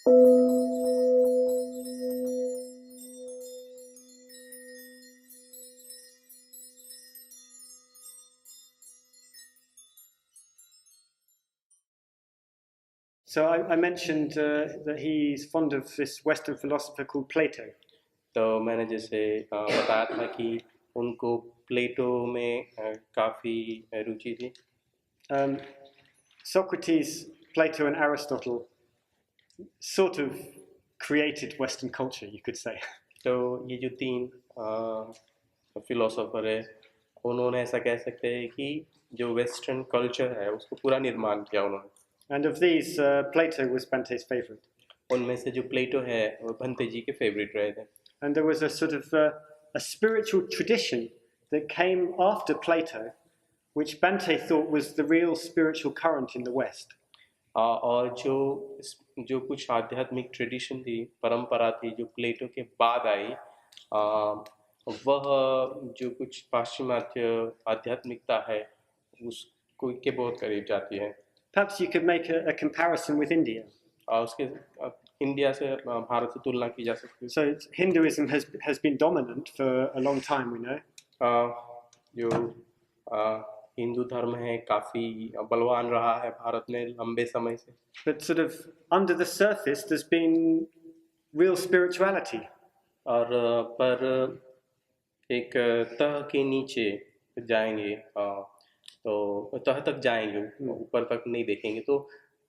So I mentioned that he's fond of this Western philosopher called Plato. तो मैंने जैसे बताया था कि उनको प्लेटो में काफ़ी रुचि थी. Socrates, Plato, and Aristotle sort of created Western culture, you could say. तो ये जो तीन फिलोसोफर है, उन्होंने ऐसा कह सकते हैं कि जो वेस्टर्न कल्चर है उसको पूरा निर्माण किया उन्होंने. And of these, Plato was Bante's favorite. उनमें से जो प्लेटो है वो भंते जी के फेवरेट रहे थे. And there was a sort of a spiritual tradition that came after Plato, which Bante thought was the real spiritual current in the West. और जो कुछ आध्यात्मिक ट्रेडिशन थी, परंपरा थी जो प्लेटो के बाद आई, वह जो कुछ पाश्चिमात्य आध्यात्मिकता है उसको के बहुत करीब जाती है. Perhaps you could make a comparison with India. उसके इंडिया से भारत से तुलना की जा सकती है. So Hinduism has been dominant for a long time, we know. जो हिंदू धर्म है काफ़ी बलवान रहा है भारत में लंबे समय से. But sort of under the surface there's been real spirituality. और पर एक तह के नीचे जाएंगे तो तह तक जाएंगे, ऊपर तक नहीं देखेंगे तो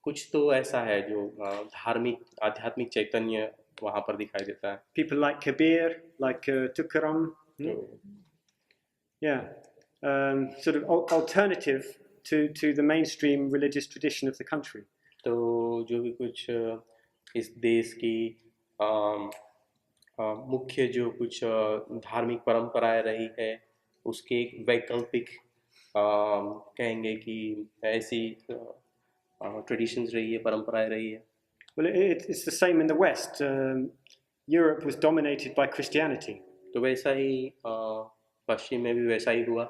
कुछ तो ऐसा है जो धार्मिक आध्यात्मिक चैतन्य वहाँ पर दिखाई देता है. People like Kabir, like Tukaram. Yeah. Sort of alternative to the mainstream religious tradition of the country. तो जो भी कुछ इस देश की मुख्य जो कुछ धार्मिक परंपराएं रही है उसके एक वैकल्पिक कहेंगे कि ऐसी ट्रेडिशंस रही है, परंपराएं रही है. Well, it's the same in the West. Europe was dominated by Christianity. तो वैसा ही पश्चिम में भी वैसा ही हुआ.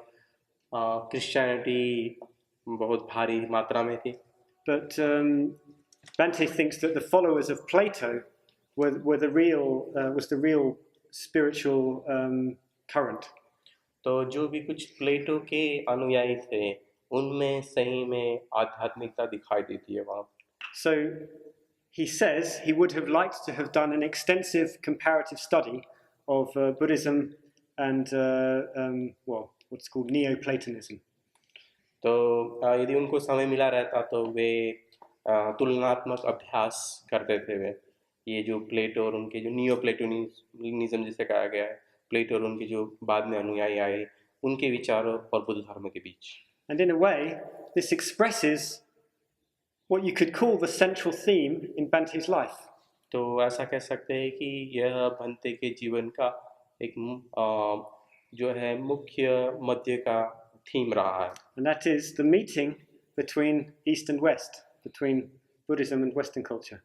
क्रिश्चियनिटी बहुत भारी मात्रा में थी. But Bante thinks that the followers of Plato was the real spiritual current. तो जो भी कुछ प्लेटो के अनुयायी थे उनमें सही में आध्यात्मिकता दिखाई देती है वहाँ. So he says he would have liked to have done an extensive comparative study of Buddhism and what's called Neoplatonism. तो यदि उनको समय मिला रहता तो वे तुलनात्मक अभ्यास करते थे. वे ये जो प्लेटो और उनके जो नियोप्लेटोनिज्म जिसे कहा गया है, प्लेटो और उनके जो बाद में अनुयायी आए उनके विचारों और बुद्ध धर्म के बीच. And in a way, this expresses what you could call the central theme in Bante's life. तो ऐसा कह सकते हैं कि यह बंते के जीवन का एक जो है मुख्य मध्य का थीम रहा है. And that is the meeting between East and West, between Buddhism and Western culture.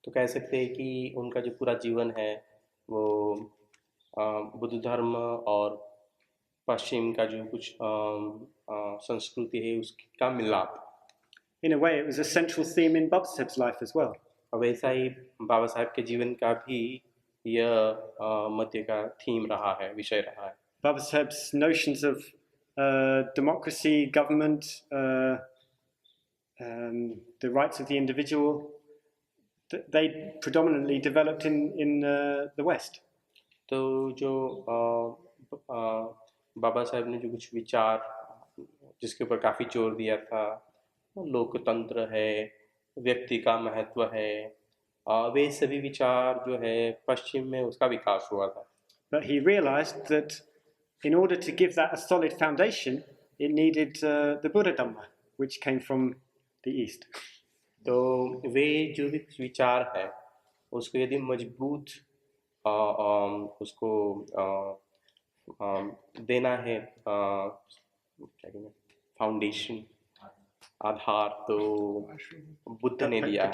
तो कह सकते हैं कि उनका जो पूरा जीवन है वो बुद्ध धर्म और पश्चिम का जो कुछ संस्कृति है उसका मिलाप. In a way, it was a central theme in Baba Saheb's life as well. वैसा ही बाबा साहब के जीवन का भी यह मध्य का थीम रहा है, विषय रहा है. Baba Saheb's notions of democracy, government, the rights of the individual, they predominantly developed in the West. तो जो बाबा साहब ने जो कुछ विचार जिसके ऊपर काफ़ी जोर दिया था, लोकतंत्र है, व्यक्ति का महत्व है, वे सभी विचार जो है पश्चिम में उसका विकास हुआ था. But he realized that in order to give that a solid foundation, it needed the Buddha Dhamma, which came from the East. तो वे जो भी विचार है उसको यदि मजबूत उसको देना है फाउंडेशन, आधार, तो बुद्ध ने दिया है.